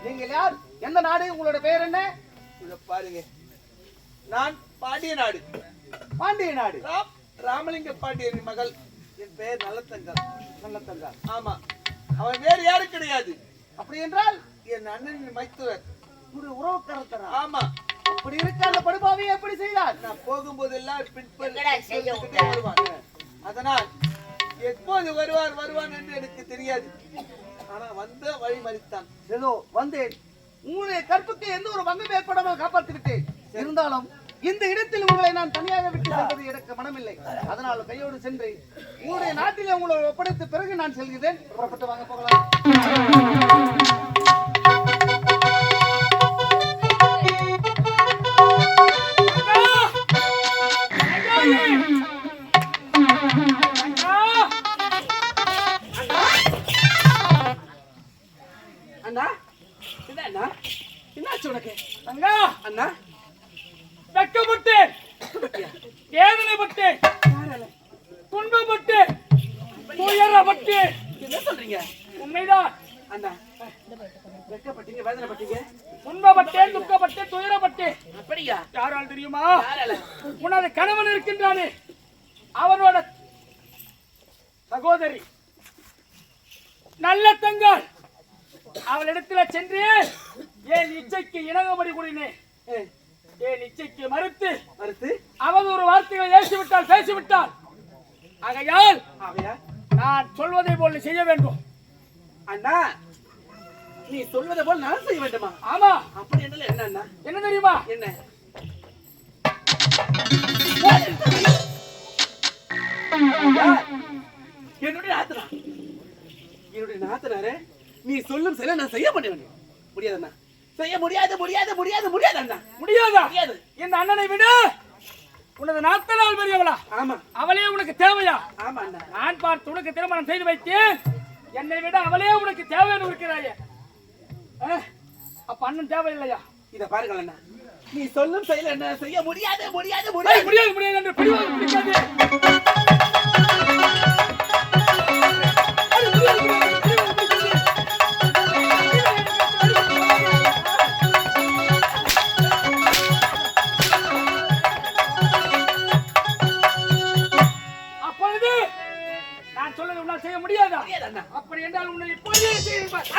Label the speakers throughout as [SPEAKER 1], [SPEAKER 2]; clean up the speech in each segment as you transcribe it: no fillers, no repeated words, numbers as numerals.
[SPEAKER 1] நீங்கள் யார்? எந்த நாடு? உங்களோட பெயர் என்ன?
[SPEAKER 2] இத பாருங்க, நான் பாண்டிய நாடு.
[SPEAKER 1] பாண்டிய நாடு.
[SPEAKER 2] ராமலிங்க பாண்டியரின் மகள். என் பெயர் நல்லத்தங்கா.
[SPEAKER 1] நல்லத்தங்கா.
[SPEAKER 2] ஆமா, அவன் வேறு யாரும் கிடையாது.
[SPEAKER 1] அப்படி என்றால்
[SPEAKER 2] என் அண்ணனின் மைத்துவர்.
[SPEAKER 1] ஒரு உறவுக்காரத்தரா?
[SPEAKER 2] ஆமா.
[SPEAKER 1] அப்படி இருக்க அந்த படுபாவியை எப்படி செய்தார்?
[SPEAKER 2] நான் போகும்போதெல்லாம் வருவான். அதனால் எப்போது வருவான் என்று எனக்கு தெரியாது. ஆனா வந்த வழி மறித்தான்.
[SPEAKER 1] ஏதோ வந்தேன், உங்களுடைய கற்புக்கு எந்த ஒரு பங்கும் ஏற்படாமல் காப்பாற்றி விட்டேன். இருந்தாலும் இந்த இடத்தில் உங்களை நான் தனியாக விட்டு செல்வது எனக்கு மனமில்லை. அதனால் கையோடு சென்று உங்களுடைய நாட்டில் உங்களை ஒப்படைத்த பிறகு நான் செல்கிறேன். புறப்பட்டு வாங்க போகலாம்.
[SPEAKER 2] அண்ணா, என்ன என்னாச்சு உனக்கு?
[SPEAKER 3] அண்ணா,
[SPEAKER 2] அண்ணா,
[SPEAKER 3] வெட்கப்பட்டேன், வேதனைப்பட்டேன், துன்பப்பட்டேன், துயரப்பட்டேன்.
[SPEAKER 2] என்ன சொல்றீங்க?
[SPEAKER 3] உண்மைதான்
[SPEAKER 2] அண்ணா. வெட்கப்பட்டீங்க, வேதனைப்பட்டீங்க,
[SPEAKER 3] துன்பப்பட்டேன், துக்கப்பட்டேன், துயரப்பட்டேன்.
[SPEAKER 2] அப்படியா?
[SPEAKER 3] யாரால் தெரியுமா? உனது கணவன் இருக்கின்றானே, அவனோட சகோதரி நல்ல தங்காள். அவளிடத்துல சென்று என் இச்சைக்கு இணங்கும்படி கூறினேன். என் இச்சைக்கு மறுத்து அவன் ஒரு வார்த்தைகளை ஏசிவிட்டால், பேசிவிட்டால், ஆகையால் நான் சொல்வதை போல் செய்ய வேண்டும்.
[SPEAKER 2] அண்ணா, நீ சொல்வதை போல் நான் செய்ய வேண்டுமா?
[SPEAKER 3] ஆமா.
[SPEAKER 2] அப்படி என்றால் என்ன அண்ணா?
[SPEAKER 3] என்ன தெரியுமா?
[SPEAKER 2] என்ன? என்னுடைய நாத்தனாரே, நீ சொல்லும் சில நான் செய்ய பண்ண வேண்டும். முடியாதுண்ணா, செய்ய முடியாது, முடியாது, முடியாது, முடியாது அண்ணா.
[SPEAKER 3] முடியாதா?
[SPEAKER 2] முடியாது.
[SPEAKER 3] இந்த அண்ணனை விட உனது நாத்தனாள் பெரியவளா?
[SPEAKER 2] ஆமா.
[SPEAKER 3] அவளே உனக்கு தேவையா?
[SPEAKER 2] ஆமா அண்ணா.
[SPEAKER 3] நான் பார்த்து உனக்கு திருமணம் செய்து வைத்தேன். என்னை விட அவளே உனக்கு தேவைன்னு இருக்கிறாயே. அப்ப அண்ணன் தேவையில்லையா?
[SPEAKER 2] இத பாருங்கள் அண்ணா, நீ சொல்லும் செயல் என்ன செய்ய முடியாது, முடியாது, முடியாது,
[SPEAKER 3] முடியாது, முடியாது என்று பிடிவாதம் பிடிக்காதே. அப்பொழுது நான் சொல்றது உன்னால் செய்ய முடியாதா? அப்படி என்றால் உன்னை இப்போதே செய்திருப்பார்.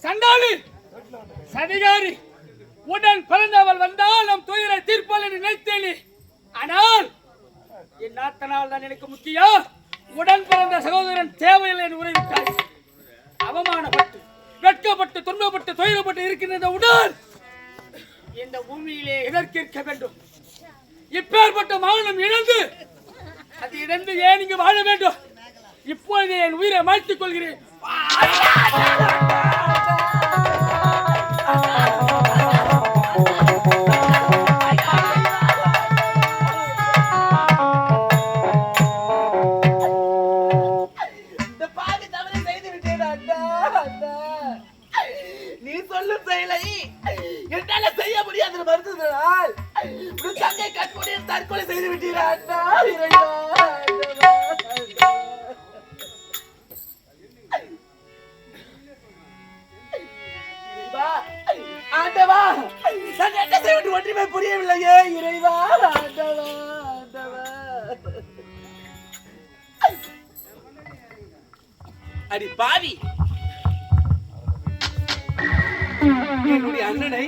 [SPEAKER 3] சண்டாளி சதிகாரி, உடன் பிறந்தவள் வந்தால் நம் துயரை தீர்ப்பால் என்று நினைத்தேனே. ஆனால் என் நாத்தனால் தான் எனக்கு முக்கியம். உடன் பிறந்த சகோதரன் தேவையில்லை என்று உரைவிட்டாய். அவமானப்பட்டு, வெட்கப்பட்டு, துன்பப்பட்டு, துயரப்பட்டு இருக்கின்ற உடல் இந்த பூமியிலே எதற்கிருக்க வேண்டும்? இப்பேற்பட்ட மானம் இழந்து, அது இழந்து ஏன் இங்கு வாழ வேண்டும்? இப்பொழுது என் உயிரை மாற்றிக் கொள்கிறேன்.
[SPEAKER 2] நீ சொல்லும் செயலை என்னால செய்ய முடியாது மறுத்ததால் தங்கை கண்மூடியில் தற்கொலை செய்து விட்டீரா அண்ணா? ஆண்டவா, நான் என்ன செய்வது ஒன்றுமே புரியவில்லையே இறைவா. ஆண்டவா, ஆண்டவா. அடி பாவி, என்னுடைய அண்ணனை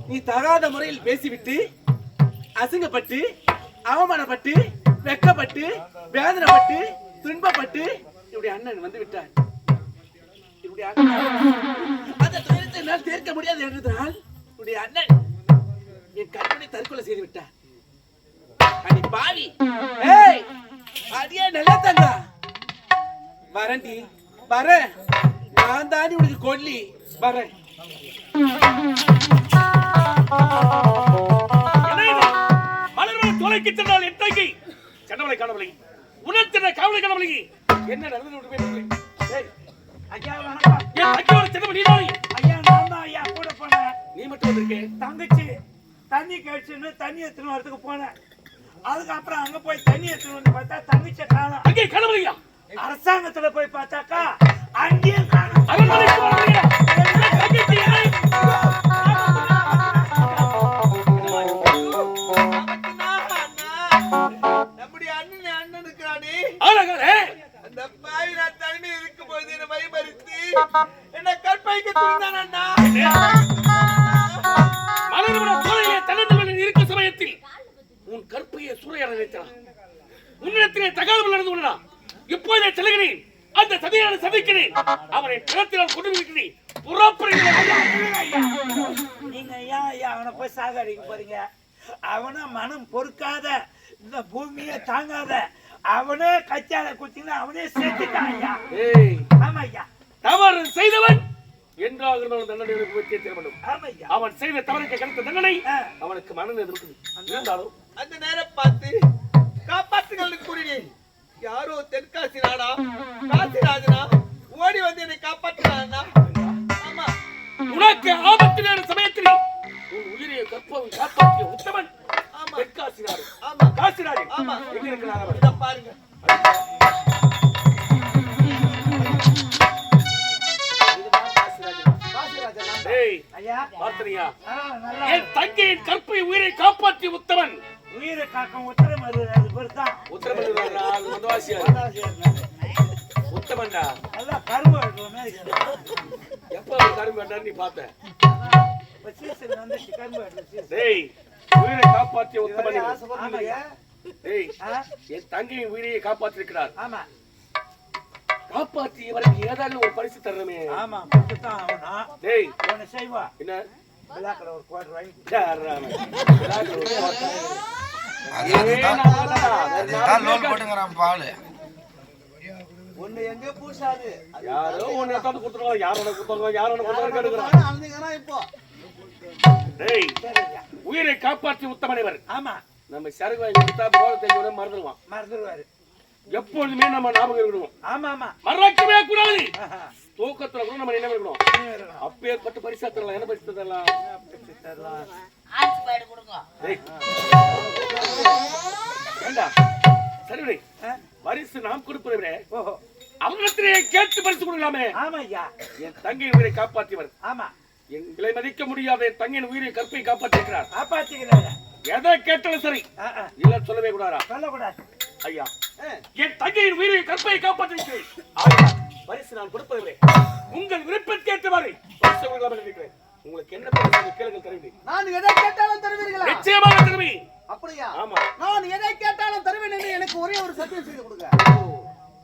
[SPEAKER 2] நீ தகாத முறையில் பேசிவிட்டு, அசிங்கப்பட்டு, அவமானப்பட்டு, வெட்கப்பட்டு, வேதனைப்பட்டு, துன்பப்பட்டு என்னுடைய அண்ணன் வந்து விட்டார். என்னுடைய அண்ணன் அந்த துயரத்தை என்னால் தீர்க்க முடியாது என்றதால் என்னுடைய அண்ணன் என் கண்மணி தற்கொலை செய்து விட்டார். அடி பாவி, ஏய் அடியே நல்லதங்கா, வரண்டி வர, நான் தாண்டி உனக்கு கொல்லி வரேன்.
[SPEAKER 3] மலர்வன் தொலைக்கு சென்றால் என் தங்கி சென்னவளை காணவில்லை, உணர்த்தின காவலை காணவில்லை. என்ன நடந்து விட்டு
[SPEAKER 2] டேய், ஐயா வணக்கம்.
[SPEAKER 3] என் தங்கையோட சின்ன நீதானே?
[SPEAKER 2] ஐயா நான் தான் ஐயா கூட போனேன்.
[SPEAKER 3] நீ மட்டும் வந்திருக்கே.
[SPEAKER 2] தங்கச்சி தண்ணி கழிச்சுன்னு தண்ணி எடுத்துன்னு வரதுக்கு போனேன். அதுக்கப்புறம் அங்க போய் தண்ணி எடுத்துன்னு வந்து பார்த்தா தங்கச்சியை காணோம்.
[SPEAKER 3] அங்கே கணவரையா?
[SPEAKER 2] அரசாங்கத்துல போய் பார்த்தாக்கா அங்கேயும் காணோம்.
[SPEAKER 3] அவன் மலைக்கு வரலையா? தங்கச்சி எங்கே?
[SPEAKER 4] நம்முடைய அண்ணனுக்கு
[SPEAKER 3] ஆளகாரே,
[SPEAKER 4] அந்த பாவி நான் தனிமையில் இருக்கும் பொழுது என்னை பயமறித்து என்ன கற்பழிக்க துணிந்தான் அண்ணா.
[SPEAKER 3] மலர்வன சோலையிலே தன்னந்தவன் இருக்கும் சமயத்தில் உன் கற்பையை சூறையாட நினைத்தான். உன்னிடத்திலே தகவல் நடந்து கொள்ளா. இப்போதே செல்கிறேன். அந்த சதியான சதிக்கிறேன். அவனை கிணத்தினால் கொண்டு இருக்கிறேன்.
[SPEAKER 2] நீங்க ஏன் ஐயா அவனை போய் சாகடிக்க போறீங்க? அவனை மனம் பொறுக்காத, இந்த பூமியை தாங்காத, அவனே கச்சால குத்தினா அவனே சேர்த்துட்டான் ஐயா. ஆமா ஐயா.
[SPEAKER 3] தவறு செய்தவன் என்றாக இருந்தாலும் தண்டனை அனுபவித்தே தீர வேண்டும்.
[SPEAKER 2] ஆமா ஐயா.
[SPEAKER 3] அவன் செய்த தவறுக்கு கிடைத்த தண்டனை அவனுக்கு மனநிலை இருக்குது. இருந்தாலும்
[SPEAKER 4] அந்த நேரம் பார்த்து காப்பாற்றுங்கள் கூறினேன். யாரோ தென்காசி நாடா காசிராஜனா ஓடி வந்து என்னை காப்பாற்றினா. ஆமா,
[SPEAKER 3] உனக்கு ஆபத்து நேர சமயத்தில் உன் உயிரை கற்பவன் காப்பாற்றிய உத்தமன் தென்காசினார்.
[SPEAKER 4] ஆமா,
[SPEAKER 3] காசிராஜன்.
[SPEAKER 4] ஆமா,
[SPEAKER 3] எங்க இருக்கிறார் அவர்?
[SPEAKER 4] இத பாருங்க.
[SPEAKER 3] டேய்,
[SPEAKER 2] ஐயா.
[SPEAKER 3] பார்த்தனியா?
[SPEAKER 2] நல்லா
[SPEAKER 3] என் தங்கையின் கற்பை உயிரை காப்பாற்றிய உத்தமன்
[SPEAKER 2] உயிரை காக்கும் உத்தரம் அது பொறுத்தான்.
[SPEAKER 3] உத்தரமல்லிதாரா? அது மதவாசியா? உத்தமன்டா.
[SPEAKER 2] நல்லா கரும்பு வெட்டுற மாதிரி
[SPEAKER 3] எப்ப அவன் கரும்பு வேண்டாம் நீ பார்த்த?
[SPEAKER 2] இப்ப சீசன் வந்து கரும்பு வெட்டுற சீசன்.
[SPEAKER 3] டேய், உயிரை காப்பாற்றிய உத்தமன் இவன்.
[SPEAKER 2] ஆமா ஐயா.
[SPEAKER 3] டேய், என் தங்கையின் உயிரை காப்பாற்றிருக்கிறார்.
[SPEAKER 2] ஆமா
[SPEAKER 3] காப்பாற்றி இவருக்கு ஏதாவது ஒரு பரிசு தரணுமே.
[SPEAKER 2] ஆமா கொடுத்துதான் அவனா.
[SPEAKER 3] டேய்,
[SPEAKER 2] ஒன்னு செய்வா.
[SPEAKER 3] என்ன
[SPEAKER 2] விழாக்களை ஒரு கோட்டை வாங்கி
[SPEAKER 3] யாராம?
[SPEAKER 4] ஒண்ணு எங்க பூசாது
[SPEAKER 3] யாரோ ஒன்னு எடுத்தாந்து கொடுத்துருவாங்க. யார் உனக்கு கொடுத்தாங்க? யார் உனக்கு கொடுத்தாங்க கேட்டுக்கிறான்.
[SPEAKER 4] அழுந்தீங்கன்னா இப்போ
[SPEAKER 3] டேய், உயிரை காப்பாற்றி உத்தமன் இவர்.
[SPEAKER 2] ஆமா
[SPEAKER 3] நம்ம சரக்கு வாங்கி கொடுத்தா போல தெரிஞ்ச மறந்துடுவான்.
[SPEAKER 2] மறந்துடுவாரு.
[SPEAKER 3] எப்பொழுதுமே நம்ம ஞாபகம் இருக்கணும்.
[SPEAKER 2] ஆமா ஆமா
[SPEAKER 3] மறக்கவே கூடாது.
[SPEAKER 2] ஆஹா.
[SPEAKER 3] தூக்கத்துல கூட நம்ம என்ன இருக்கணும்? அப்பேற்பட்ட பரிசா தரலாம். என்ன பரிசு தரலாம்? டேய், ஏண்டா சரி விடு. பரிசு நாம் கொடுப்பதை விட
[SPEAKER 2] ஓஹோ
[SPEAKER 3] அவனிடத்திலே கேட்டு பரிசு கொடுக்கலாமே.
[SPEAKER 2] ஆமா ஐயா.
[SPEAKER 3] என் தங்கையின் உயிரை காப்பாற்றியவர்.
[SPEAKER 2] ஆமா
[SPEAKER 3] என் விலை மதிக்க முடியாத என் தங்கையின் உயிரை கற்பை காப்பாற்றிருக்கிறார்.
[SPEAKER 2] காப்பாத்திக்கிறாங்க.
[SPEAKER 3] எதை கேட்டாலும் சரி இல்ல சொல்லவே கூடாதா?
[SPEAKER 2] சொல்லக்கூடாது
[SPEAKER 3] ஐயா, என் தங்கையின் உயிரை கற்பை காப்பாற்றிருக்கிறேன். ஆகையால் பரிசு நான் கொடுப்பதில்லை. உங்கள் விருப்பத்தை ஏற்றவாறு பரிசு கொடுக்காமல் இருக்கிறேன். உங்களுக்கு என்ன பரிசு கேளுங்கள் தருவேன்.
[SPEAKER 1] நான் எதை கேட்டாலும் தருவீர்களா?
[SPEAKER 3] நிச்சயமாக தருவேன்.
[SPEAKER 1] அப்படியா?
[SPEAKER 3] ஆமா.
[SPEAKER 1] நான் எதை கேட்டாலும் தருவேன் என்று எனக்கு ஒரே ஒரு சத்தியம் செய்து கொடுங்க.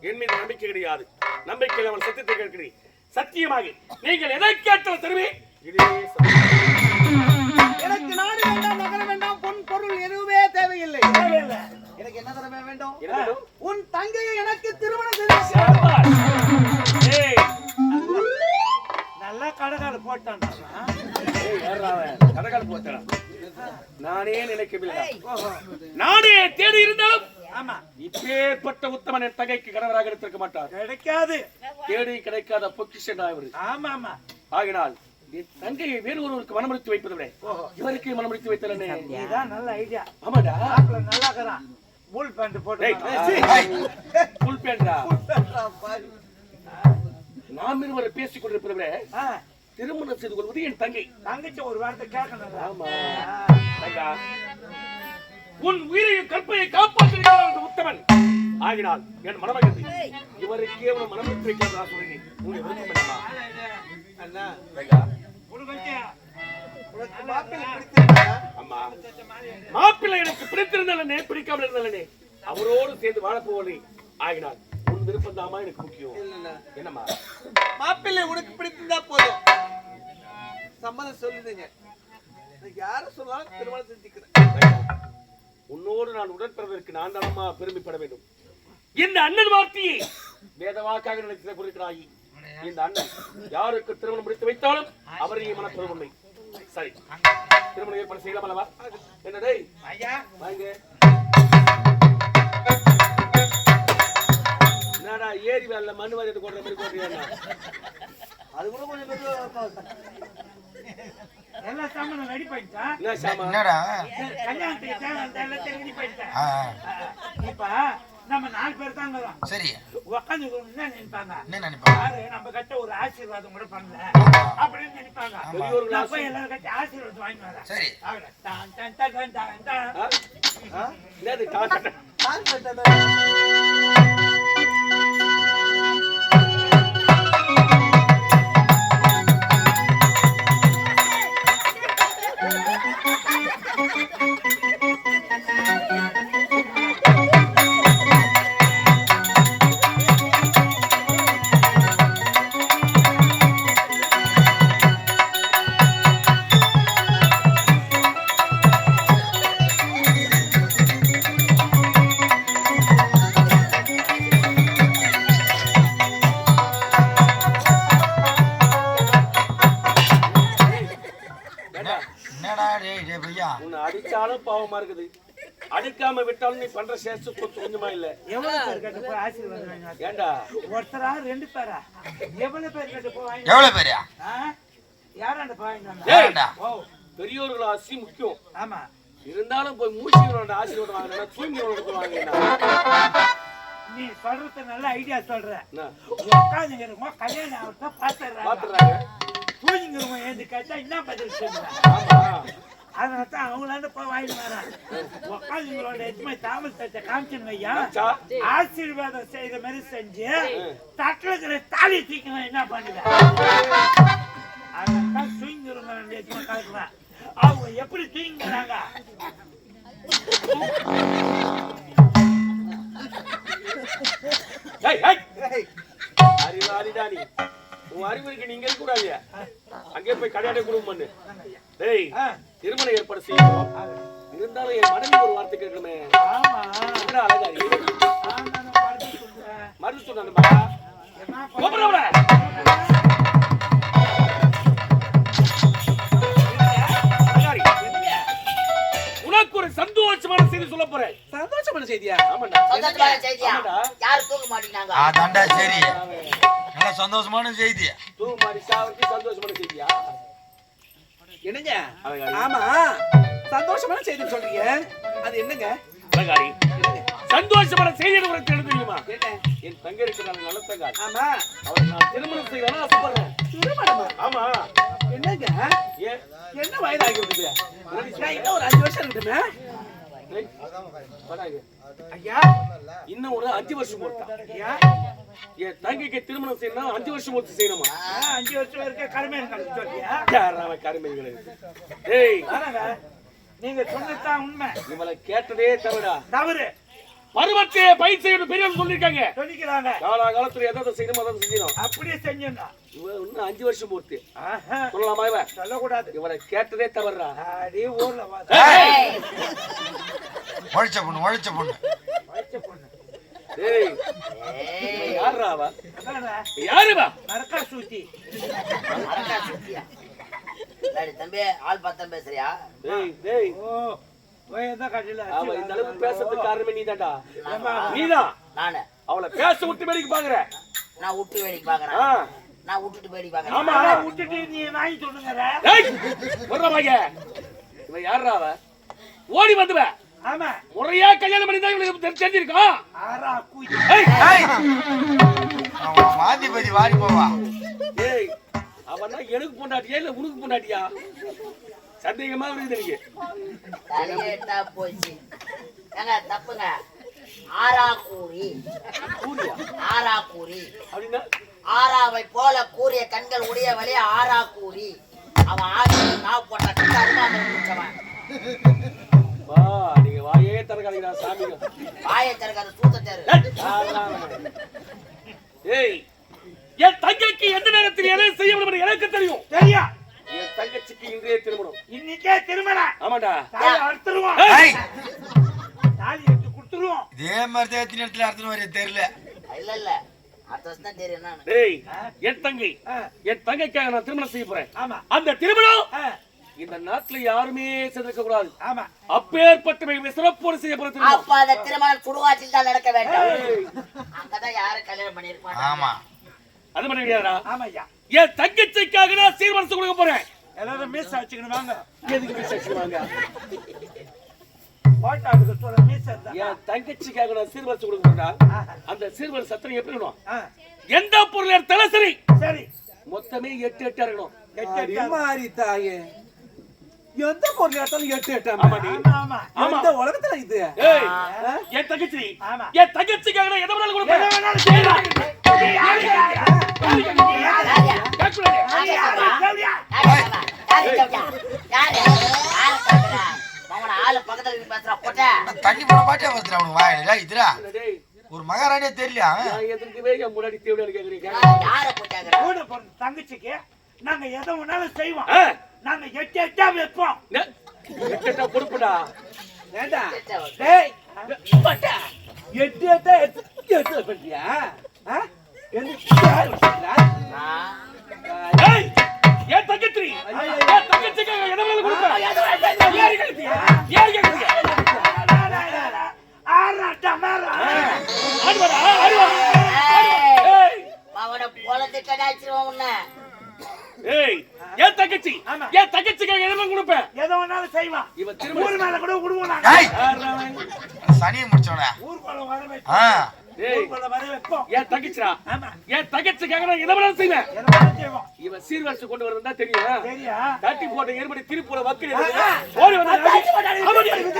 [SPEAKER 3] என் மீது நம்பிக்கை கிடையாது. நம்பிக்கை இல்லாமல் சத்தியத்தை கேட்கிறேன். சத்தியமாக நீங்கள் எதை கேட்டாலும் தருவேன். இதே
[SPEAKER 1] எனக்கு நாடு வேண்டாம், நகரம் வேண்டாம், பொன் பொருள் எதுவுமே தேவையில்லை. எனக்கு என்ன தரவே வேண்டும்?
[SPEAKER 3] என்ன வேண்டும்?
[SPEAKER 1] உன் தங்கையை எனக்கு திருமணம் செய்து
[SPEAKER 3] ஏய்,
[SPEAKER 2] நல்லா கடகால போட்டான்.
[SPEAKER 3] ஏய், யாரா அவன்? கடகால் போட்டா. நானே நினைக்கவில்லை. நானே தேடி இருந்தாலும்
[SPEAKER 2] ஆமா
[SPEAKER 3] இப்பேற்பட்ட உத்தமன் என் தங்கைக்கு கணவராக எடுத்திருக்க மாட்டார்.
[SPEAKER 2] கிடைக்காது.
[SPEAKER 3] தேடி கிடைக்காத பொக்கிஷன் இவர்.
[SPEAKER 2] ஆமா ஆமா
[SPEAKER 3] ஆகினால் என் தங்கையை வேறு ஒருவருக்கு மனமுடித்து வைப்பதை விட இவருக்கு மனமுடித்து வைத்தலனே.
[SPEAKER 2] இதுதான் நல்ல ஐடியா.
[SPEAKER 3] ஆமாடா,
[SPEAKER 2] நல்லா இருக்கிறான். பூல் பேண்ட் போட்டு
[SPEAKER 3] புல் பேண்டா. நாம் இருவரை பேசிக் கொண்டிருப்பதை விட திருமணம் செய்து கொள்வது என் தங்கை.
[SPEAKER 2] தங்கச்சி ஒரு வார்த்தை கேட்கணும்.
[SPEAKER 3] ஆமா தங்கா, உன் உயிரையும் கற்பையை காப்பாற்றிருக்கிறார் உத்தமன். ஆகினால் என் மனமகிழ்ச்சி இவருக்கே ஒரு மனமுடித்து வைக்கிறதா சொல்கிறேன். உங்களை விருப்பம் வேண்டாமா?
[SPEAKER 4] அண்ணா,
[SPEAKER 3] தங்கா,
[SPEAKER 4] உனக்கு மாப்பிள்ளை பிடிச்சிருக்கா?
[SPEAKER 3] அம்மா, மாப்பிள்ளை எனக்கு பிடித்திருந்தாலே பிடிக்காமல் இருந்தாலே அவரோடு சேர்ந்து வாழப்போவனே. ஆகினால் உன் விருப்பம் தாமா எனக்கு முக்கியம்.
[SPEAKER 4] இல்ல,
[SPEAKER 3] என்னம்மா?
[SPEAKER 4] மாப்பிள்ளை உனக்கு பிடிச்சிருந்தா போதும். சம்மதம் சொல்லுதுங்க. யார சொன்னாலும் திருமணம் செஞ்சுக்கிறேன்.
[SPEAKER 3] உன்னோடு நான் உடற்படுவதற்கு நான் தானம்மா பெருமைப்பட வேண்டும். இந்த அண்ணன் வார்த்தையை வேதவாக்காக நினைத்து குறிக்கிறாய். இந்த அண்ணன் யாருக்கு திருமணம் முடித்து வைத்தாலும் அவரையே மனப்பெரும் உண்மை. சரி, திருமணம் ஏற்பாடு செய்யலாம் அல்லவா? என்னடே வாங்க. என்னடா
[SPEAKER 4] ஏரி வேலை மண்ணு வாரி கொண்ட மாதிரி கொண்டியா?
[SPEAKER 1] அது கூட கொஞ்சம் மெதுவா
[SPEAKER 2] எல்லா சாமானும் ரெடி பண்ணிட்டா.
[SPEAKER 4] என்ன சாமா?
[SPEAKER 5] என்னடா
[SPEAKER 2] கல்யாணத்துக்கு தேவை எல்லாத்தையும் ரெடி பண்ணிட்டேன்.
[SPEAKER 5] ஆ,
[SPEAKER 2] இப்ப நம்ம 4 பேர் தான் இருக்கிறோம்.
[SPEAKER 5] சரி
[SPEAKER 2] உட்காந்து என்ன நினைப்பாங்க?
[SPEAKER 5] என்ன நினைப்பாங்க?
[SPEAKER 2] யாரு நம்ம கட்ட ஒரு ஆசீர்வாதம் கூட பண்ணல அப்படின்னு நினைப்பாங்க. நான் போய் எல்லாரும் கட்டி ஆசீர்வாதம் வாங்கி வரேன்.
[SPEAKER 5] சரி
[SPEAKER 2] டான் டான் டான் டான் டான் டான்.
[SPEAKER 4] என்னது காட்ட?
[SPEAKER 5] என்னடா டேய் டேய் பையா
[SPEAKER 4] உன்னை அடிச்சாலும் பாவமா இருக்குது, அடிக்காம விட்டாலும் நீ பண்ற சேஷ்டம் கொஞ்சமா இல்ல.
[SPEAKER 2] எவ்வளவு பேர் கட்ட போய் ஆசீர்வாதம் வாங்கி வரேன்?
[SPEAKER 4] ஏண்டா
[SPEAKER 2] ஒருத்தரா 2 பேரா? எவ்வளவு பேர் கட்ட போய் வாங்கி
[SPEAKER 5] எவ்வளவு பேரியா
[SPEAKER 2] யாராண்ட வாங்கி வந்தா?
[SPEAKER 5] ஏண்டா
[SPEAKER 2] ஓ
[SPEAKER 4] பெரியோர்கள் ஆசி முக்கியம்.
[SPEAKER 2] ஆமா.
[SPEAKER 4] இருந்தாலும் போய் மூச்சிகளோட ஆசீர்வாதம் வாங்கினா தூங்கி வாங்கினா
[SPEAKER 2] நீ சொல்றது நல்ல ஐடியா சொல்ற.
[SPEAKER 4] என்ன
[SPEAKER 2] உட்காந்துங்கிறவங்க கல்யாணம் ஆகிறத பாத்துறாங்க.
[SPEAKER 4] பாத்துறாங்க.
[SPEAKER 2] தூங்கிங்கிறவங்க ஏந்து கேட்டா என்ன பதில் சொல்லுவேன்?
[SPEAKER 4] ஆமா
[SPEAKER 2] அதனால தான் அவங்களாண்ட போய் வாங்கி வரேன். உட்காந்துங்களோட எதுவுமே தாமல் தட்ட காமிச்சுன்னு வையா,
[SPEAKER 4] சா.
[SPEAKER 2] ஆசீர்வாதம் செய்யற மாதிரி செஞ்சு தட்டில் இருக்கிற தாலி தூக்கணும் என்ன பண்ணுவேன்? அதனால தூங்கிடுங்க எதுவுமே கலக்குறேன். அவங்க எப்படி தூங்கிக்கிறாங்க?
[SPEAKER 4] அறிவாளிடா நீ. உன் அறிவுக்கு நீங்க இருக்க கூடாது, அங்கே போய் கடையாடே குடும்பம் பண்ணு. டேய் திருமணம் ஏற்பாடு செய்யணும். இருந்தாலும் என் மனைவி ஒரு வார்த்தை கேட்கணுமே.
[SPEAKER 2] ஆமா
[SPEAKER 4] அழகாரி மருந்து சொன்ன உனக்கு ஒரு சந்தோஷமான செய்தி சொல்ல போறேன்.
[SPEAKER 1] சந்தோஷமான செய்தியா?
[SPEAKER 4] ஆமாண்டா.
[SPEAKER 6] சந்தோஷமான செய்தியா? யாரும் தூக்க மாட்டீங்க.
[SPEAKER 5] அதான்டா சரி நல்ல சந்தோஷமான செய்தி.
[SPEAKER 4] தூ மாதிரி சாவருக்கு சந்தோஷமான செய்தியா?
[SPEAKER 1] என்னங்க? ஆமா சந்தோஷமான செய்தி சொல்றீங்க, அது என்னங்க?
[SPEAKER 4] அழகாரி சந்தோஷமான செய்தி உனக்கு தெரியுமா?
[SPEAKER 1] என்ன?
[SPEAKER 4] என் தங்க இருக்கிறாங்க நல்ல தங்காள்.
[SPEAKER 1] ஆமா
[SPEAKER 4] அவரை நான் திருமணம் செய்யலாம் ஆசைப்படுறேன்.
[SPEAKER 1] திருமணமா?
[SPEAKER 4] ஆமா.
[SPEAKER 1] என்னங்க?
[SPEAKER 4] ஏன்
[SPEAKER 1] என்ன வயதாகி இருக்குது? இன்னும் ஒரு 5 வருஷம் இருக்குமே.
[SPEAKER 4] டேய், படாங்க.
[SPEAKER 1] ஐயா
[SPEAKER 4] இன்னும் ஒரு 5 வருஷம் போட்டா.
[SPEAKER 1] ஐயா
[SPEAKER 4] என் தங்கைக்கு திருமணம் செய்யணும் 5 வருஷம் போட்டு செய்யணுமா?
[SPEAKER 2] 5 வருஷம் இருக்க கடமை எனக்கு சொல்லியா?
[SPEAKER 4] யாராவ கருமைகள். டேய்
[SPEAKER 2] நீங்க சொன்னதுதான் உண்மை.
[SPEAKER 4] இவளை கேட்டதே தவிரா
[SPEAKER 2] தவறு
[SPEAKER 4] பருவத்தை பயிர் செய்யணும் பெரியவங்க சொல்லிருக்காங்க.
[SPEAKER 2] சொல்லிக்கிறாங்க.
[SPEAKER 4] காலகாலத்துல எதாவது செய்யணும் அதை செஞ்சணும்.
[SPEAKER 2] அப்படியே செஞ்சிருந்தா
[SPEAKER 4] இவ இன்னும் 5 வருஷம் போட்டு சொல்லலாமா? இவ
[SPEAKER 2] சொல்லக்கூடாது.
[SPEAKER 4] இவளை கேட்டதே தவறா.
[SPEAKER 2] அடி ஊர்ல வா
[SPEAKER 5] உழைச்ச பொண்ணு உழைச்ச பொண்ணு
[SPEAKER 2] வயசு பொண்ணு.
[SPEAKER 4] டேய் யாரா அவ?
[SPEAKER 2] அதானே
[SPEAKER 4] யாருவா?
[SPEAKER 2] நரக்கா சூத்தி.
[SPEAKER 6] அரக்கா சுத்தியா? டேய் தம்பி, ஆள் பார்த்தா பேசுறியா?
[SPEAKER 4] டேய் டேய்
[SPEAKER 2] ஓ வயதா கட்டில
[SPEAKER 4] அவ இந்த அளவுக்கு பேசுறதுக்கு காரணமே நீதான்டா. நீதான்
[SPEAKER 6] நானு
[SPEAKER 4] அவளை பேச விட்டு வேடிக்கை பாக்குற.
[SPEAKER 6] நான் விட்டு வேடிக்கை பாக்குறேன்.
[SPEAKER 4] ஆ.
[SPEAKER 6] நான் விட்டுட்டு வேடிக்கை
[SPEAKER 4] ஆமா.
[SPEAKER 6] பாக்குறேன்.
[SPEAKER 2] விட்டுட்டு நீ வாங்கி சொல்லுங்கற.
[SPEAKER 4] டேய் வர்றா வாங்க. இவ யாரா அவ? ஓடி வந்துவ.
[SPEAKER 2] ஆமா
[SPEAKER 4] முறையா கல்யாணம் பண்ணி தான் இவளுக்கு தெரிஞ்சிருக்கா.
[SPEAKER 2] ஆரா கூய்.
[SPEAKER 4] ஏய்
[SPEAKER 5] அவன் மாத்தி பதி வாடி போவா.
[SPEAKER 4] ஏய் அவனா எனக்கு பொண்டாட்டியா இல்ல உனக்கு பொண்டாட்டியா? சந்தேகமா இருக்குது எனக்கு.
[SPEAKER 6] தலையேட்டா போச்சு. ஏங்க தப்புங்க. ஆராக்கூரி.
[SPEAKER 4] கூறியா?
[SPEAKER 6] ஆராக்கூரி.
[SPEAKER 4] அப்படின்னா
[SPEAKER 6] ஆராவை போல கூறிய கண்கள் உடையவளே ஆராக்கூரி. அவன் ஆகி நான் போட்ட கருமாம முடிச்சவன்.
[SPEAKER 4] வா நீங்க வாயே தரகாதீங்க சாமிங்க.
[SPEAKER 6] வாயை திறக்காத சூத்தத்தேரு.
[SPEAKER 4] ஏய் என் தங்கைக்கு எந்த நேரத்தில் எதை செய்ய முடியும் எனக்கு தெரியும்.
[SPEAKER 2] சரியா?
[SPEAKER 4] என் தங்கச்சிக்கு இன்றைய திருமணம்.
[SPEAKER 2] இன்னைக்கே திருமணம்.
[SPEAKER 4] ஆமாடா.
[SPEAKER 2] தாலி அறுத்துருவோம்.
[SPEAKER 5] ஏய்
[SPEAKER 2] தாலி எடுத்து கொடுத்துருவோம்.
[SPEAKER 5] இதே மாதிரி தான் எத்தனை இடத்துல அர்த்தம் வரைய தெரியல.
[SPEAKER 6] இல்ல இல்ல அடுத்த வருஷம் தான் தெரியும் நானு.
[SPEAKER 4] டேய் என் தங்கை என் தங்கைக்காக நான் திருமணம் செய்ய போறேன்.
[SPEAKER 2] ஆமா
[SPEAKER 4] அந்த திருமணம் இந்த நாட்டுல யாருமே செய்திருக்க கூடாது.
[SPEAKER 2] ஆமா
[SPEAKER 4] அப்பேற்பட்ட சிறப்போடு செய்ய போற திருமணம்.
[SPEAKER 6] அப்ப அந்த திருமணம் சுடுகாட்டில் தான் நடக்க வேண்டும். அங்கதான் யாரும் யாரும் கல்யாணம் பண்ணிருக்க மாட்டாங்க.
[SPEAKER 5] ஆமா
[SPEAKER 3] அது மட்டும் கிடையாதுடா.
[SPEAKER 2] ஆமாய்யா.
[SPEAKER 3] என் தங்கச்சிக்காக நான் சீர்வரிசை கொடுக்க போறேன்.
[SPEAKER 2] எல்லாரும் மீசை வச்சுக்கணும் வாங்க.
[SPEAKER 3] எதுக்கு மீசை வச்சுக்குவாங்க?
[SPEAKER 2] போட்டாக்கு சொல்ல மீசை இருந்தா.
[SPEAKER 3] என் தங்கச்சிக்காக நான் சீர்வரிசை கொடுக்க போறேன்டா. அந்த சீர்வரிசை சத்திரம் எப்படி இருக்கணும்? எந்த பொருள் எடுத்தாலும் சரி
[SPEAKER 2] சரி
[SPEAKER 3] மொத்தமே 8 இருக்கணும்.
[SPEAKER 4] மாறி தாயே எந்த பொருள் எடுத்தாலும் 8
[SPEAKER 3] ஆமாடி.
[SPEAKER 2] ஆமா
[SPEAKER 3] ஆமா.
[SPEAKER 4] இந்த உலகத்துல இது
[SPEAKER 3] ஏய், என் தங்கச்சி
[SPEAKER 2] ஆமா.
[SPEAKER 3] என் தங்கச்சிக்காக நான் எதை வேணாலும் கொடுப்பேன்.
[SPEAKER 2] எதை வேணாலும் செய்யலாம்.
[SPEAKER 6] ஆளு பக்கத்துல இருந்து பேசுறா போட்ட
[SPEAKER 5] தண்ணி போட மாட்டே வருதுடா உனக்கு வாயில இதுடா
[SPEAKER 3] டேய்,
[SPEAKER 5] ஒரு மகாராணியே தெரியலையா
[SPEAKER 3] நான் எதுக்குமே என் முன்னாடி தேவையான கேக்குறீங்க?
[SPEAKER 6] யார போட்டாங்க
[SPEAKER 2] கூட பிறந்த தங்கச்சிக்கு நாங்க எதை வேணாலும் செய்வோம்.
[SPEAKER 3] ஆ,
[SPEAKER 2] நாங்க 8 வைப்போம்.
[SPEAKER 3] 8 கொடுப்புடா.
[SPEAKER 4] ஏண்டா டேய் பட்டா 8 பண்றியா
[SPEAKER 3] ஏய், என் தங்கச்சி என் தங்கச்சிக்காக எதை வேணாலும் கொடுப்பேன். ஏறி கேக்குறியா? ஏறி கேக்குறியா?
[SPEAKER 2] ஆறாட்டா மேல.
[SPEAKER 3] ஆடுவாடா, ஆடுவா. ஏய்,
[SPEAKER 6] அவனை பொழந்து கடாச்சிருவான் உன்ன
[SPEAKER 3] ஏய், என் தங்கச்சி
[SPEAKER 2] ஆமா.
[SPEAKER 3] என் தங்கச்சிக்காக எதை வேணாலும் கொடுப்பேன்.
[SPEAKER 2] எதை வேணாலும் செய்வோம்.
[SPEAKER 3] இவன்
[SPEAKER 2] ஊர்
[SPEAKER 3] திரும்ப
[SPEAKER 2] மேல கூட விடுவோம் நாங்க.
[SPEAKER 5] ஏய் சனியை முடிச்சவன
[SPEAKER 2] ஊருக்குள்ள வர
[SPEAKER 5] ஆ
[SPEAKER 2] வைப்போம்.
[SPEAKER 3] ஏய்,
[SPEAKER 2] ஊருக்குள்ள வர வைப்போம்.
[SPEAKER 3] என் தங்கச்சிடா.
[SPEAKER 2] ஆமா.
[SPEAKER 3] என் தங்கச்சிக்காக நான் எதை வேணாலும் செய்வேன்.
[SPEAKER 2] எதை வேணாலும் செய்வோம்.
[SPEAKER 3] இவன் சீர்வரிசை கொண்டு வரதா தெரியும்.
[SPEAKER 2] சரியா?
[SPEAKER 3] தட்டி போட்ட ஏற்படி திருப்பூர வக்கீல் ஓடி வந்து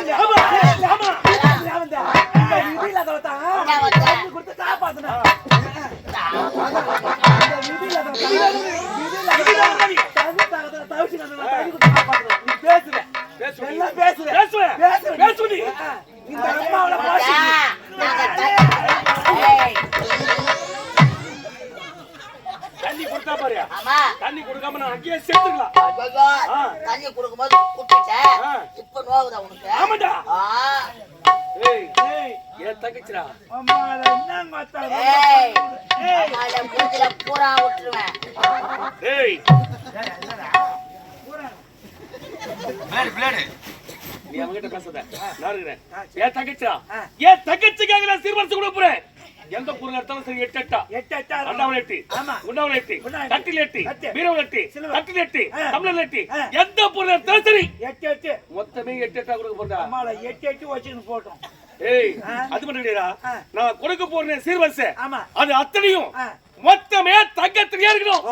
[SPEAKER 3] தண்ணி கொடுத்தா பாரு.
[SPEAKER 6] ஆமா
[SPEAKER 3] தண்ணி கொடுக்காம நான் அங்கேயே செத்துக்கலாம்.
[SPEAKER 6] ஐயோ, தண்ணி குடுக்கும்போது குட்டிட்டேன் இப்ப நோவுதா உனக்கு
[SPEAKER 3] ஆமாடா.
[SPEAKER 6] ஆ,
[SPEAKER 3] ஏய், என் தங்கச்சிடா.
[SPEAKER 2] அம்மா, அதை என்னங்க அத்தா?
[SPEAKER 6] ஏய்
[SPEAKER 2] ஏய்.
[SPEAKER 6] அம்மால மூஞ்சில பூரா விட்டுருவேன்
[SPEAKER 3] ஏய்,
[SPEAKER 5] பிளேடு பிளேடு
[SPEAKER 3] நீ அவங்கிட்ட பேசாத. நான் இருக்கிறேன். என் தங்கச்சிடா. என் தங்கச்சிக்காக நான் சீர்வரிசை கொடுக்க போறேன். எந்த பொருள் எடுத்தாலும் சரி 8
[SPEAKER 2] 8
[SPEAKER 3] அண்டாவில் 8
[SPEAKER 2] ஆமா.
[SPEAKER 3] குண்டாவில் 8
[SPEAKER 2] குண்டாவில்
[SPEAKER 3] தட்டில் 8
[SPEAKER 2] தட்டு.
[SPEAKER 3] பீரோவில் 8
[SPEAKER 2] சிலுவை.
[SPEAKER 3] தட்டில் 8
[SPEAKER 2] ஆ.
[SPEAKER 3] டம்ளர் 8
[SPEAKER 2] ஆ.
[SPEAKER 3] எந்த பொருள் எடுத்தாலும் சரி
[SPEAKER 2] 8
[SPEAKER 3] மொத்தமே 8 கொடுக்க போறா.
[SPEAKER 2] அம்மால 8 வச்சுன்னு போட்டோம்.
[SPEAKER 3] ஏய்,
[SPEAKER 2] ஆ.
[SPEAKER 3] அது மட்டும் கிடையாதா?
[SPEAKER 2] ஆ.
[SPEAKER 3] நான் கொடுக்க போறேன் சீர்வரிசை.
[SPEAKER 2] ஆமா.
[SPEAKER 3] அது அத்தனையும்
[SPEAKER 2] ஆ.
[SPEAKER 3] மொத்தமே தங்கத்திலேயே இருக்கணும்.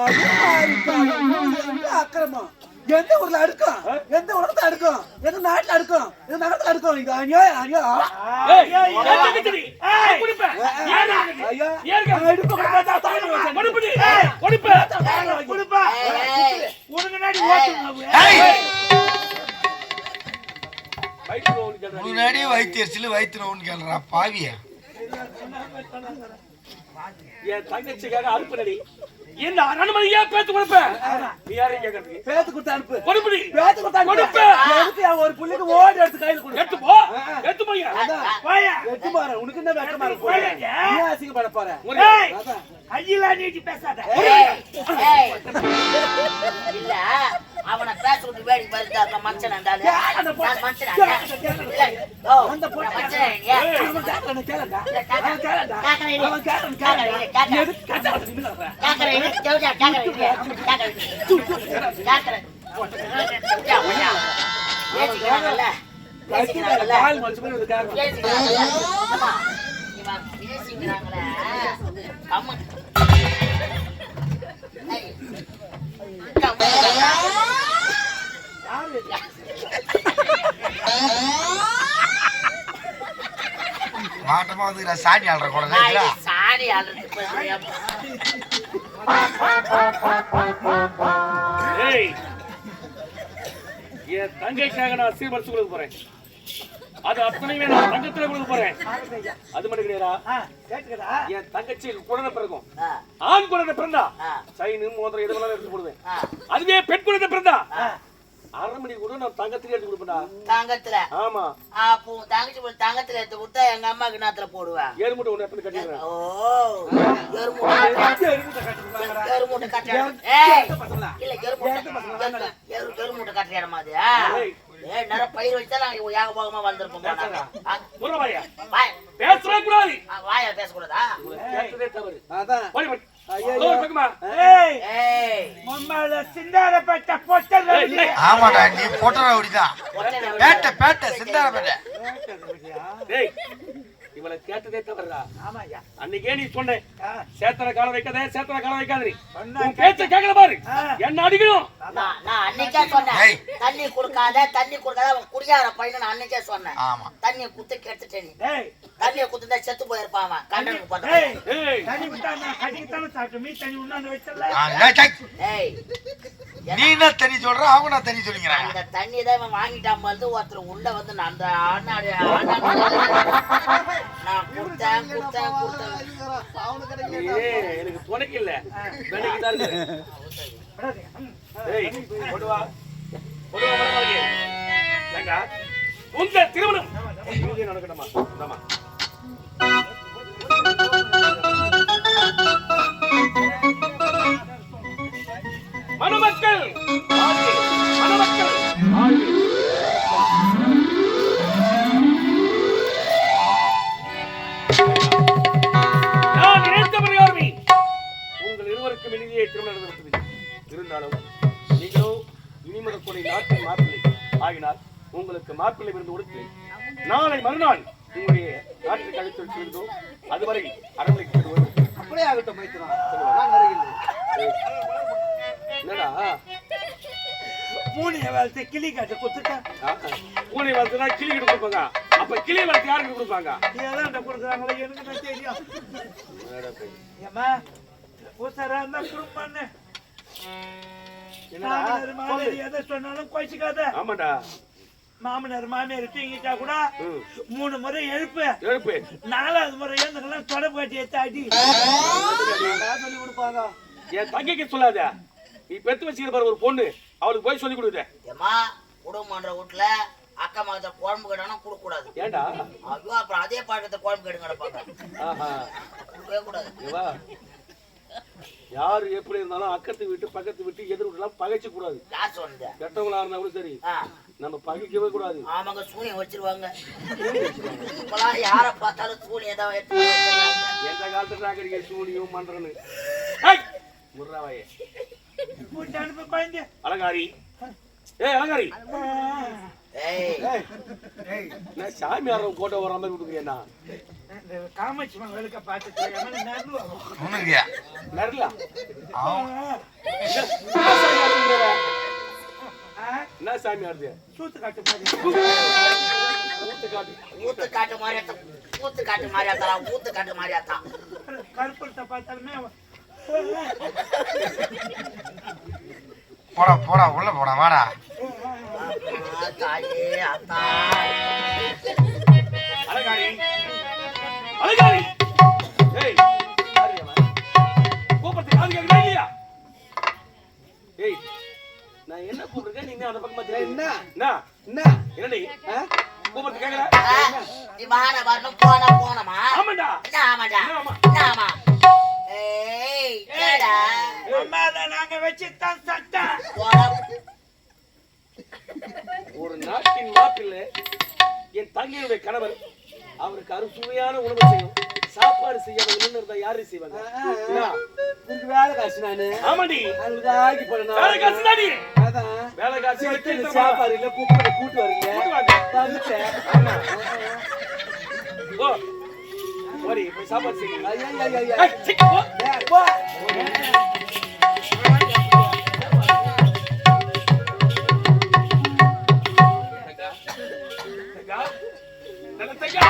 [SPEAKER 4] அக்கிரமம் எந்த ஊர்ல அடுக்கும் எந்த உலகத்துல அடுக்கும் எந்த நாட்டுல அடுக்கும் எந்த நகரத்துல அடுக்கும் இங்க அநியாயம் அநியாயம்
[SPEAKER 3] ஏய், என் தங்கச்சி. ஏய், கொடுப்பேன். ஏறு.
[SPEAKER 4] ஐயா
[SPEAKER 3] ஏறுங்க.
[SPEAKER 4] இடுப்பு கொடுத்தா தாங்க வச்சேன்
[SPEAKER 3] கொடுப்படி. கொடுப்பேன்.
[SPEAKER 2] கொடுப்பா.
[SPEAKER 6] ஏய்
[SPEAKER 2] உனக்கு நாடி ஓட்டுங்க.
[SPEAKER 5] ஏய்
[SPEAKER 3] வயிற்று ரோல் கேட்டா.
[SPEAKER 5] முன்னாடி வைத்தியர்சில வயிற்றுனவன்னு கேள்றா பாவிய
[SPEAKER 3] என் தங்கச்சிக்காக அனுப்புனடி. இந்த அரண்மனையா பேத்து கொடுப்பேன். நீ யாரையும் கேட்கறதுக்கு?
[SPEAKER 4] பேத்து கொடுத்து அனுப்பு
[SPEAKER 3] கொடுப்படி.
[SPEAKER 4] பேத்து கொடுத்து
[SPEAKER 3] கொடுப்பு.
[SPEAKER 4] அனுப்பு எடுத்து அவன் ஒரு புள்ளிக்கு ஓடி எடுத்து கையில கொடு
[SPEAKER 3] எடுத்து போ. எடுத்து போய்.
[SPEAKER 2] போயா.
[SPEAKER 4] எடுத்து பாரு உனக்கு என்ன வெக்கமா இருக்கு
[SPEAKER 2] போயா.
[SPEAKER 4] நீ அசிங்கப்பட போற
[SPEAKER 2] ஏய், கையில நீட்டி பேசாத.
[SPEAKER 6] ஏய் ஏய் இல்ல அவனை பேச விட்டு வேடி பாருங்க அந்த மனுஷன் இருந்தாலும் நான் மனுஷன் இல்ல ஓ அந்த மனுஷன் ஏன்
[SPEAKER 4] அவன் கேட்கறேன் கேளுங்க அவன் கேளுங்க
[SPEAKER 6] காக்கறேன்
[SPEAKER 4] அவன் கேட்கறேன்
[SPEAKER 6] காக்கறேன்
[SPEAKER 4] எதுக்கு கட்ட நிமிடற
[SPEAKER 6] காக்கறேன் ஜவுஜா காக்கறேன் காக்கறேன் ஏசிக்கிறாங்கல்ல ஏசிக்கிறாங்கல்ல
[SPEAKER 4] கால் மனுஷன் மாதிரி கேட்கறேன்
[SPEAKER 6] ஏசிக்கிறாங்கல்ல அம்மா இவன் ஏசிக்கிறாங்கல்ல அம்மா ஏய்
[SPEAKER 5] மாட்டமா வந்து சாணி ஆள்ற கூட
[SPEAKER 6] சாணி ஆடுறது
[SPEAKER 3] ஏய், என் தங்கைக்காக நான் சீர்வரிசை கொடுக்க போறேன். அது அத்தனையுமே நான் தங்கத்துல கொடுக்க போறேன். அது மட்டும் கிடையாதா?
[SPEAKER 2] கேட்டுக்கடா.
[SPEAKER 3] என் தங்கச்சி குழந்தை பிறக்கும். ஆண் குழந்தை பிறந்தா சைனு மோதிரம் எது வேணாலும் எடுத்து போடுவேன். அதுவே பெண் குழந்தை பிறந்தா அரை மணி கூட நான் தங்கத்திலே எடுத்து கொடுப்பேன்டா.
[SPEAKER 6] தங்கத்துல
[SPEAKER 3] ஆமா.
[SPEAKER 6] அப்போ தங்கச்சி போய் தங்கத்துல எடுத்து கொடுத்தா எங்க அம்மாக்கு நாத்துல போடுவேன்
[SPEAKER 3] ஏழு மூட்டை ஒண்ணு எடுத்து கட்டிடுறேன்.
[SPEAKER 6] ஓ எருமூட்டை கட்டுறேன் ஏய் இல்ல எருமூட்டை கட்டுறேன் அது
[SPEAKER 3] ஏய்,
[SPEAKER 6] ஏய் நிறைய பயிர் வச்சா நாங்க ஏகபோகமா வந்திருப்போம்
[SPEAKER 3] முருகவாயா
[SPEAKER 6] வாய்
[SPEAKER 3] பேசவே கூடாது
[SPEAKER 6] வாயா பேசக்கூடாதா
[SPEAKER 3] கேட்டதே தவறு
[SPEAKER 4] அதான்
[SPEAKER 3] போடி போடி
[SPEAKER 4] ஐயோ.
[SPEAKER 3] ஓ பக்கமா
[SPEAKER 2] ஏய்
[SPEAKER 6] ஏய்
[SPEAKER 2] மம்மால சிந்தாரப்பட்ட பொட்டல்
[SPEAKER 5] ஆமாடா நீ போட்டற அப்படிதான் பேட்டை சிந்தாரப்பேட்டை
[SPEAKER 3] டேய் இவளை கேட்டதே தவறுடா
[SPEAKER 2] ஆமாய்யா
[SPEAKER 3] அன்னைக்கே நீ சொன்னேன் சேத்தன கால வைக்காதே சேத்தன கால வைக்காத நீ
[SPEAKER 2] சொன்னா
[SPEAKER 3] உன் பேச்ச கேட்கல பாரு என்ன அடிக்கணும்
[SPEAKER 6] நான் அன்னைக்கே சொன்னேன்
[SPEAKER 5] ஏய்.
[SPEAKER 6] தண்ணி குடுக்காத அவன் குடியார பையன் நான் அன்னைக்கே சொன்னேன்
[SPEAKER 5] ஆமா
[SPEAKER 6] தண்ணியை குத்து கெடுத்துட்டேன் நீ
[SPEAKER 2] டேய்
[SPEAKER 6] தண்ணியை குத்துட்டா செத்து போயிருப்பான் அவன் கண்ணனுக்கு
[SPEAKER 2] டேய்
[SPEAKER 6] பார்த்தா
[SPEAKER 3] ஏய்
[SPEAKER 2] தண்ணி விட்டா நான் கட்டிக்கிட்டானே சாப்பிட்டு மீ தண்ணி உண்ணாந்து வச்சல
[SPEAKER 6] ஏய்
[SPEAKER 5] நீ என்ன தண்ணி சொல்ற அவங்க நான் தண்ணி சொல்லிக்கிறாங்க
[SPEAKER 6] அந்த தண்ணி தான் இவன் வாங்கிட்டான் போது ஒருத்தர் உள்ள வந்து நான் அந்த நான் கொடுத்தேன்
[SPEAKER 3] ஏய் எனக்கு துணைக்கு இல்ல வேலைக்கு தான் இருக்கு ஏய் போடுவா மரமாளிகை ஏங்க உங்க திருமணம் இங்கே நடக்கணுமா இந்தாமா மணமக்கள் மணமக்கள் நான் நினைத்த பிரகாரமே உங்கள் இருவருக்கும் இனிதியை திருமணம் நடந்தது. இருந்தாலும் நீங்களோ இனிமதக் கொலை நாட்டின் மாப்பிள்ளை ஆகினால் உங்களுக்கு மாப்பிள்ளை விருந்து கொடுத்து நாளை மறுநாள் உங்களுடைய நாட்டுக்கு அழைத்து செல்கிறோம். அதுவரை அரண்மனைக்கு செல்வோம்.
[SPEAKER 1] அப்படியே ஆகட்டும் மைத்துனா நான் வருகிறேன்
[SPEAKER 3] என்னடா
[SPEAKER 2] பூனையை வளர்த்து கிளி காட்ட கொடுத்துட்டேன்
[SPEAKER 3] பூனை வளர்த்துனா கிளி கிட்ட கொடுப்பாங்க. அப்ப கிளி வளர்த்து யாருக்கு கொடுப்பாங்க?
[SPEAKER 2] ஏதான் கொடுக்குறாங்களோ எனக்கு தான் தெரியும் ஏமா பூசாரா இருந்தா குடும்பம்னு மாமனார் மாமியார் எதை சொன்னாலும் குறைச்சிக்காத
[SPEAKER 3] ஆமாடா
[SPEAKER 2] மாமனார் மாமியார் தூங்கிட்டா கூட 3 முறை எழுப்பு
[SPEAKER 3] எழுப்பு
[SPEAKER 2] 4வது முறை எழுந்துக்கலாம் தொடப்பு கட்டி எடுத்து அடி
[SPEAKER 1] சொல்லி கொடுப்பாங்க
[SPEAKER 3] என் தங்கைக்கு சொல்லாத. நீ பெத்து வச்சுக்கிற பாரு ஒரு பொண்ணு அவளுக்கு போய் சொல்லி கொடுத்த
[SPEAKER 6] ஏமா குடும்பன்ற வீட்டுல அக்கா மகத்தை குழம்பு கேட்டானா கொடுக்க கூடாது
[SPEAKER 3] ஏண்டா
[SPEAKER 6] ஐயோ அப்புறம் அதே பாட்டத்தை குழம்பு கேடுங்க கிடப்பாங்க கொடுக்கவே கூடாது
[SPEAKER 3] ஏவா யாரு எப்படி இருந்தாலும் அக்கத்து வீட்டு பக்கத்து வீட்டு எதிர் வீட்டுலாம் பகைச்சு கூடாது.
[SPEAKER 6] யார் சொன்னது
[SPEAKER 3] கெட்டவங்களா இருந்தா கூட சரி நம்ம பகைக்கவே கூடாது.
[SPEAKER 6] ஆமாங்க சூனியம் வச்சிருவாங்க இப்பெல்லாம் யார பார்த்தாலும் சூனியம் தான் எடுத்து வச்சிருக்காங்க.
[SPEAKER 3] எந்த காலத்துல நாகரிக சூனியும் மன்றன்னு முர்ராவாயே
[SPEAKER 2] கூட்டி அனுப்பி குழந்தை
[SPEAKER 3] அலங்காரி ஏய் அலங்காரி
[SPEAKER 6] ஏய்
[SPEAKER 3] நான் சாமியார் கோட்டை வர மாதிரி விட்டுக்கிறேன்னா
[SPEAKER 2] காமாட்சி மகளுக்க பார்த்து
[SPEAKER 5] உனக்கு
[SPEAKER 3] நரலா என்ன சாமியார்
[SPEAKER 2] சூத்து காட்டு
[SPEAKER 6] ஊத்து காட்டு மாதிரியாத்தா ஊத்து காட்டு மாதிரியாத்தா
[SPEAKER 2] கருப்பத்தை பார்த்தாலுமே
[SPEAKER 5] போடா உள்ள போடா வாடா
[SPEAKER 6] தாயே அத்தா
[SPEAKER 3] அலங்காரி அலங்காரி ஏய் யாரு கூப்பிட்டு காது கேக்குதா இல்லையா? ஏய் நான் என்ன கூப்பிடுறேன் நீங்க அந்த பக்கம் பாத்தீங்க என்ன என்னடி கூப்பிட்டு கேக்கல
[SPEAKER 6] நீ வாட வரணும் போனமா
[SPEAKER 3] ஆமாடா
[SPEAKER 6] ஆமாடா ஏய் கேடா
[SPEAKER 2] அம்மா தான் நாங்க வச்சுதான் சட்டம்
[SPEAKER 3] ஒரு நாட்டின் மாப்பிள்ளை என் தங்கையுடைய கணவர் அவருக்கு அறுசுவையான உணவு செய்யும் சாப்பாடு செய்யாம இருந்தா யாரு செய்வாங்க?
[SPEAKER 4] வேலை காசு நானு
[SPEAKER 3] ஆமாடி
[SPEAKER 4] ஆகி போறேன்
[SPEAKER 3] வேலை காசு தாடி
[SPEAKER 4] அதான்
[SPEAKER 3] வேலை காசு வச்சு
[SPEAKER 4] சாப்பாடு இல்ல கூட்டு வரீங்க
[SPEAKER 3] ஆமா ஓ ஓடி போய் சாப்பாடு செய்யுங்க ஏய் சீ போ தங்கா நல்ல தங்கா